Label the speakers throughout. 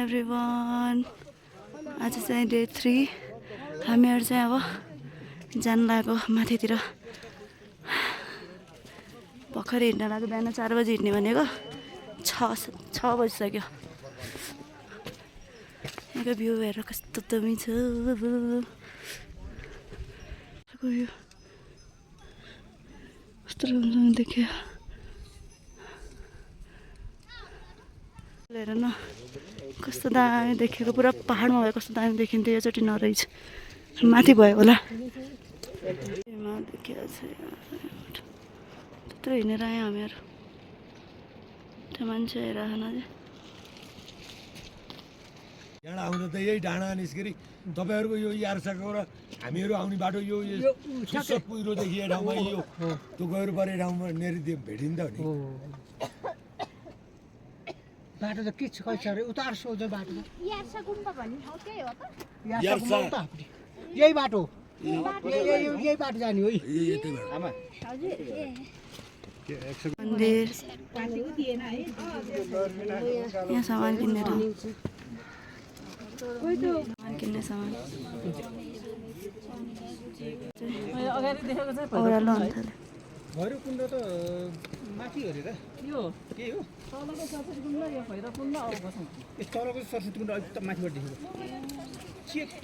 Speaker 1: Everyone, आज चाहिँ day 3 हामीहरू चाहिँ अब जान लागेको माथितिर। भर्खरै हिँड्न लाग्यो, बिहान 4 बजी हिँड्ने भनेको 6 बजिसक्यो। यहाँको भ्यू हेरेर कस्तो दामी छ। कस्तो राम्रोसँग देखियो। हेर न कस्तो दामी देखेको, पुरा पहाडमा भयो कस्तो दामी देखिन्थ्यो। योचोटि नरहेछ, माथि भयो होला। त्यत्रो हिँडेर आयो हामीहरू। त्यो मान्छे हेरिरहेन अझै।
Speaker 2: यहाँ आउनु त यही डाँडा निस्केरी तपाईँहरूको यो यार्साको र हामीहरू आउने बाटो यो पुइरोदेखि यो ठाउँमा यो त्यो गएर परे ठाउँमा नेरी भेटिन्छ नि।
Speaker 3: बाटो त के छ खै उतार सोझ बाटो
Speaker 4: यार्सा गुम्बा भन्ने ठाउँ त्यही हो त?
Speaker 3: यही बाटो यही बाटो जाने हो।
Speaker 1: मन्दिर यहाँ सामान किन्ने ठाउँ, सामान ओह्रालो अन्त
Speaker 3: भैरवकुण्ड त माथि हो र यो के हो? तलको सरस्वती कुण्ड यो भैरवकुण्ड अब तलको सरस्वती कुण्ड अलिक माथिबाट देखेको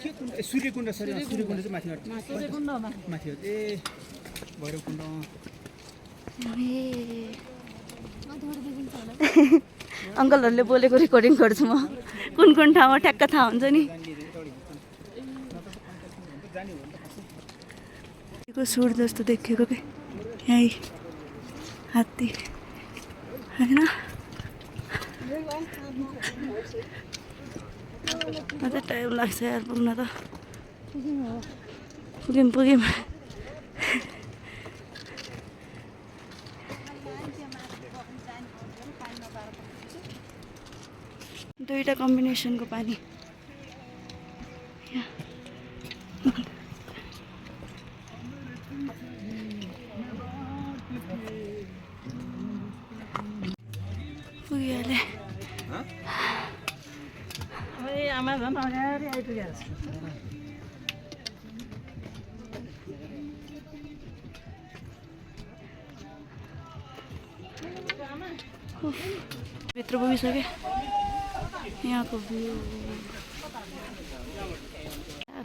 Speaker 3: के कुण्ड? सूर्यकुण्ड। सरी, सूर्यकुण्ड चाहिँ माथिबाट, सूर्यकुण्ड माथि हो। ए भैरवकुण्ड।
Speaker 1: अङ्कलहरूले बोलेको रेकर्डिङ गर्छु म। कुन कुन ठाउँमा ठ्याक्क थाहा हुन्छ नि। सुट जस्तो देखेको कि यहीँ हात्ती होइन। अझै टाइम लाग्छ यार पुग्न त। पुग्यौँ। दुईटा कम्बिनेसनको पानी। पुगिहालेँ।
Speaker 3: आमा झन् अगाडि आइपुगेको छ।
Speaker 1: भित्र पुगिसकेँ। यहाँको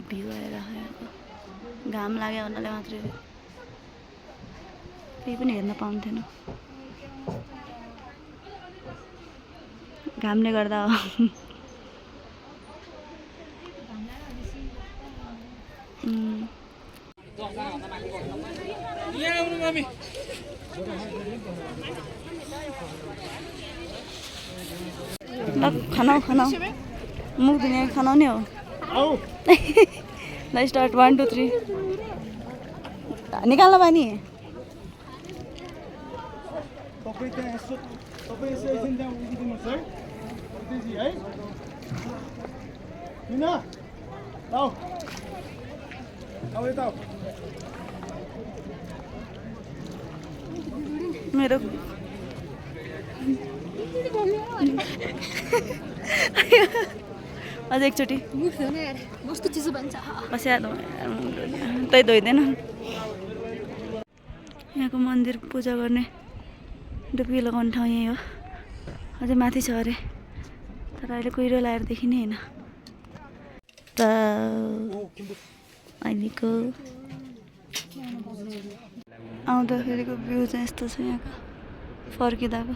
Speaker 1: भ्यू आएर यहाँको घाम लाग्यो भन्नाले मात्रै केही पनि हेर्न पाउँथेन। घामले गर्दा हो। ल खानाउ मुख धुने खानाउने हो। ल स्टार्ट 1 2 3 निकाल्न बानी। मेरो अझ एकचोटि
Speaker 4: कस्तो चिसो भन्छ।
Speaker 1: तै धोइँदैन। यहाँको मन्दिर पूजा गर्ने डुबकी लगाउने ठाउँ यहीँ हो। अझै माथि छ अरे, तर अहिले कुहिरो लगाएर देखिने होइन। त अहिलेको आउँदाखेरिको भ्यू चाहिँ यस्तो छ यहाँको। फर्किँदाको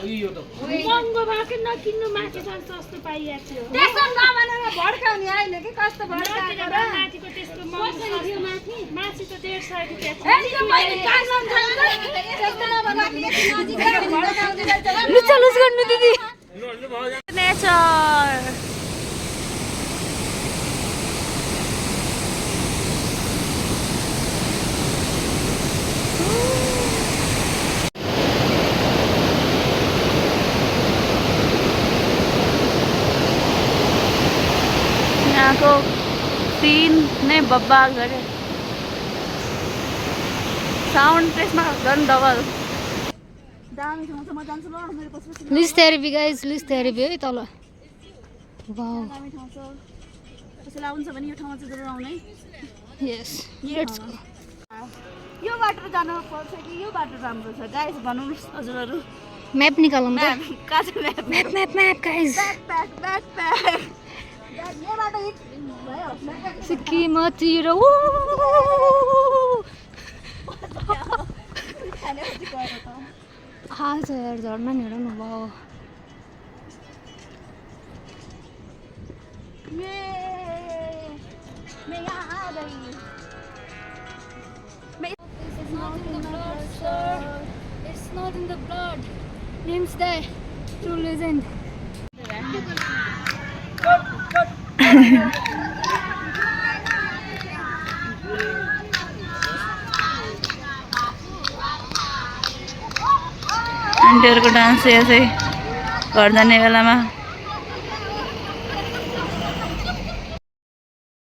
Speaker 4: महँगो भएको नकिन्नु, माथि सस्तो पाइएको थियो। त्यसो नभनेर भड्काउने आइले कि कस्तो भड्काएर माथिको त्यसको माथि त 150 रुपैयाँ छ।
Speaker 1: लुच गर्नु दिदी। नेचर सीन नै बब्बाल गरे साउन्ड त्यसमा झन् डबल दामी ठाउँ छ म जान्छु ल मेरो पछि
Speaker 5: leech therapy guys leech therapy है तल वाउ
Speaker 1: दामी ठाउँ छ कसैलाई आउँछ भने यो ठाउँमा चाहिँ जरुर आउने
Speaker 5: यस लेट्स गो
Speaker 1: यो बाटो जानु पर्छ कि यो बाटो राम्रो छ गाइस भन्नुस् हजुरहरु
Speaker 5: म्याप निकालौँ त
Speaker 1: काज map
Speaker 5: map map map guys
Speaker 1: backpack यो बाटो हिट भयो
Speaker 5: सिक्किमतिर उ आज यार झर्ना नि हेर न वाउ
Speaker 1: मैं यहाँ आ गई
Speaker 5: It's not in the blood. Name's there. True legend.
Speaker 1: आन्टीहरूको डान्स यसै घर जाने बेलामा